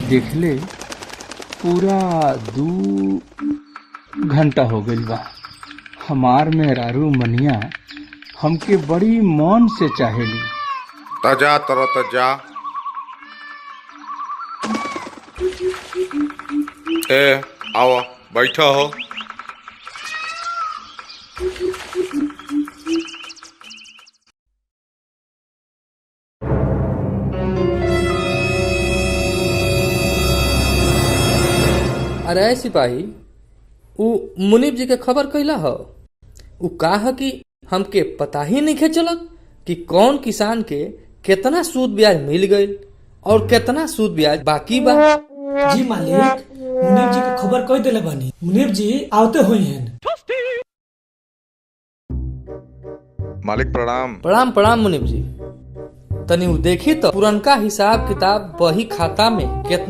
देखले पूरा 2 घंटा हो गइल बा। हमार मेहरारू मनिया हमके बड़ी मौन से चाहेली। तजा तर तजा ए आओ बैठो हो। अरे सिपाही, उ मुनीब जी के खबर कैला हो? उ का है कि हमके पता ही नहीं चलत कि कौन किसान के कितना सूद ब्याज मिल गईल और कितना सूद ब्याज बाकी बा। जी मालिक, मुनीब जी के खबर कह दिले बानी। मुनीब जी आवते हुई हैं। मालिक प्रणाम। प्रणाम प्रणाम मुनीब जी। तनी उ देखी तो पुरनका हिसाब किताब बही खाता में कितना